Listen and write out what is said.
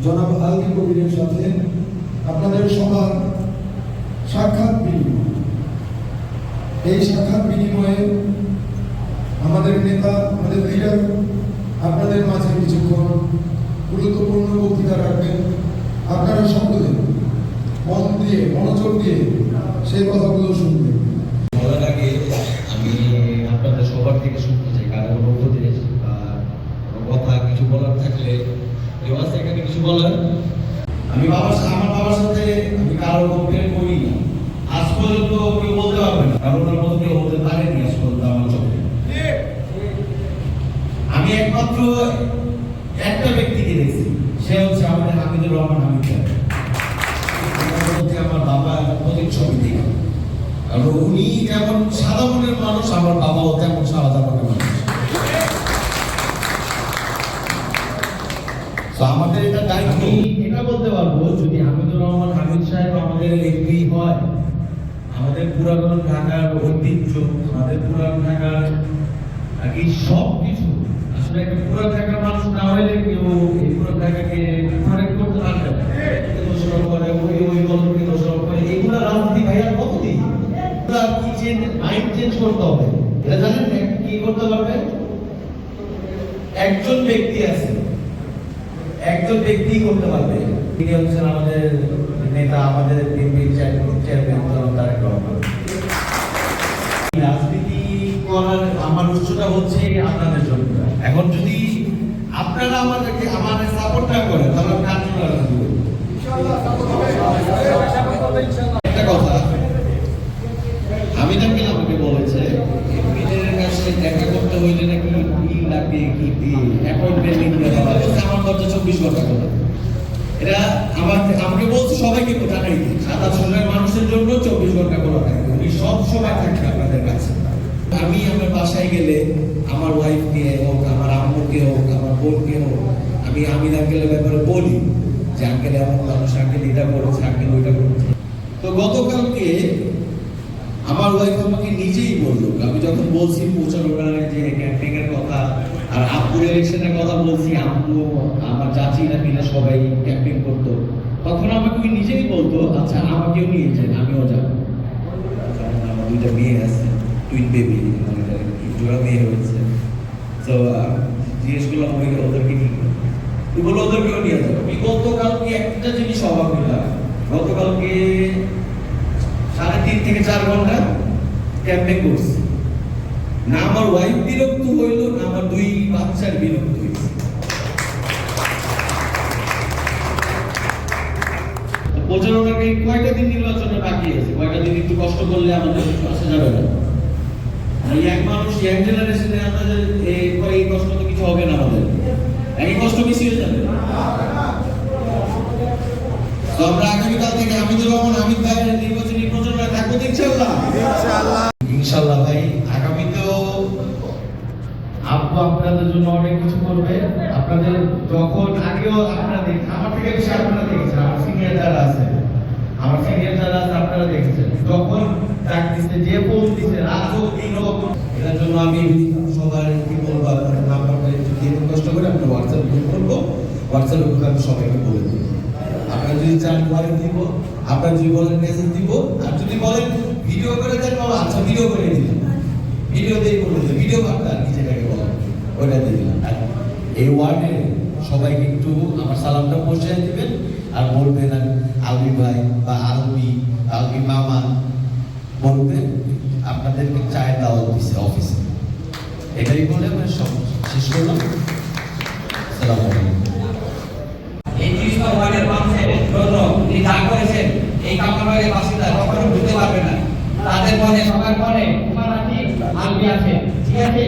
জনাব আলমগীর কবিরের সাথে আপনাদের সবার সাক্ষাৎ বিনিময়। এই সাক্ষাৎ বিনিময়ে আমাদের নেতা, আমাদের লিডার আপনাদের মাঝে কিছুক্ষণ গুরুত্বপূর্ণ বক্তৃতা রাখবেন। আপনারা সকলে মন দিয়ে, মনোযোগ দিয়ে সেই কথাগুলো শুনবেন। বলার আগে আমি আপনাদের সবার থেকে শুনতে চাই, কারণ উপদেশ বা কথা কিছু বলার থাকলে কেউ আছে এখানে কিছু বলার? আমার বাবার সাথে আমি কারো কম্পেয়ার করি না, আজ পর্যন্ত কেউ বলতে পারবে না, কারণ ওনার মতো কেউ বলতে পারেনি আজ পর্যন্ত আমার চোখে। আমি একমাত্র একটা ব্যক্তিকে দেখছি, সে হচ্ছে আমাদের হামিদুর রহমান হামিদ ভাই। আমার বাবা প্রতিচ্ছবি দেখি, কারণ উনি যেমন সাদা মনের মানুষ, আমার বাবাও তেমন সাদা মনের মানুষ। তো আমাদের এটা দায়িত্ব। এটা বলতে পারবো, যদি হামিদুর রহমান হামিদ সাহেব আমাদের এমপি হয়, আমাদের পুরাতন ঢাকার ঐতিহ্য, আমাদের পুরান ঢাকার আগে সব কিছু, আসলে একটা পুরান ঢাকার মানুষ না হলে কেউ এই পুরান ঢাকাকে প্রোটেক্ট করতে পারবে না। দোষারোপ করে, ওই গল্পকে দোষারোপ করে, এগুলো রাজনীতি ভাইয়া কতদিন কি চেঞ্জ, মাইন্ড চেঞ্জ করতে হবে। এটা জানেন কি করতে পারবে? একজন ব্যক্তি আছে, একজন ব্যক্তি করতে পারবে, তিনি হচ্ছেন আমাদের নেতা, আমাদের চেয়ারম্যান তারেক রহমান। রাজনীতি করার আমার উৎসটা হচ্ছে আপনাদের জন্য। এখন যদি আপনারা আমাদেরকে আমাদের সাপোর্ট না করেন, তাহলে কাজ রাজনীতি করব। একটা কথা আমি তাকে আমাকে বলেছে, এমপিদের কাছে দেখা করতে হইলে নাকি কি লাগে, কি অ্যাপয়েন্টমেন্ট নিতে হবে, আমার কথা 24 ঘন্টা করে। এটা আমাকে বলছে সবাইকে জানাইতে, সাদা সোনার মানুষের জন্য 24 ঘন্টা করে থাকবে, উনি সব সময় থাকবে আপনাদের কাছে। আমি আমার বাসায় গেলে আমার ওয়াইফকে হোক, আমার আম্মুকে হোক, আমার বোনকে হোক, আমি আঙ্কেলের ব্যাপারে বলি যে আঙ্কেল এমন মানুষ, আঙ্কেল এটা করেছে, আঙ্কেল ওইটা করেছে। তো গতকালকে আমার ওয়াইফ আমাকে নিজেই বললো, আমি যখন বলছি পৌঁছানোর যে ক্যাম্পিং এর কথা আর আব্বুর ইলেকশনের কথা বলছি, আম্মু আমার চাচিরা মিলে সবাই ক্যাম্পিং করতো, তখন আমাকে নিজেই বলতো আচ্ছা আমাকেও নিয়ে যান, আমিও যাবো। আমার দুইটা মেয়ে আছে, টুইন বেবি, জোড়া মেয়ে হয়েছে। তো জিজ্ঞেস করলাম ওদেরকে কি তুই বলো, ওদেরকেও নিয়ে যাবো। আমি গতকালকে একটা জিনিস অবাক হইলাম, গতকালকে 3.5 থেকে 4 ঘন্টা ক্যাম্পিং করছি, না আমার ওয়াইফ বিরক্ত হইল, না আমার 2 বাচ্চার বিরক্ত হয়েছে। প্রচারণাকে কয়টা দিন নির্বাচনে বাকি আছে, কয়টা দিন একটু কষ্ট করলে আমাদের আসা যাবে না। এক মানুষ, এক জেনারেশনে আমাদের এই কষ্ট তো কিছু হবে না, আমাদের এই কষ্ট বেশি হয়ে যাবে। তো আমরা আগামীকাল থেকে হামিদুর রহমান হামিদ ভাইয়ের নির্বাচনী প্রচারণায় থাকবো ইনশাআল্লাহ। ইনশাআল্লাহ ভাই, আগামীতেও আব্বু আপনাদের জন্য অনেক কিছু করবে। আপনাদের যখন আগেও আপনারা দেখেছেন, আমার থেকে বেশি আপনারা দেখেছেন, আমার সিনিয়র যারা আছে, আপনারা দেখেছেন যখন ডাক দিচ্ছে, যে ফোন দিচ্ছে, রাত হোক দিন হোক। এটার জন্য আমি সবার কি বলবো, আপনার নাম্বারটা একটু দিয়ে কষ্ট করে আমরা হোয়াটসঅ্যাপ গ্রুপ করবো, হোয়াটসঅ্যাপ গ্রুপে আমি সবাইকে বলে দেবো। আপনারা যদি চান ওয়ারেন্ট দিব, আপনারা যদি বলেন মেসেজ দিব, আর যদি বলেন ভিডিও করে দেন, আচ্ছা ভিডিও করে দিলাম, ভিডিও দিয়ে করে দিলাম, ভিডিও বার্তা আর কি যেটাকে বলেন ওইটা দিয়ে দিলাম। আর এই ওয়ার্ডে সবাইকে একটু আমার সালামটা পৌঁছে দিবেন, আর বলবেন আলবি ভাই বা আলবি মামা বলবেন আপনাদেরকে চায়ের দাওয়াত দিচ্ছে অফিসে। এটাই বলে আমরা সব শেষ করলাম। আসসালামু আলাইকুম। এই 30 ওয়ার্ডের মানুষের জন্য তিনি যা করেছেন, এই কামরাবাড়ির বাসিন্দা কখনো ভুলতে পারবে না। তাদের মনে, সবার মনে উমা রাখি আলবি আছে, ঠিক আছে।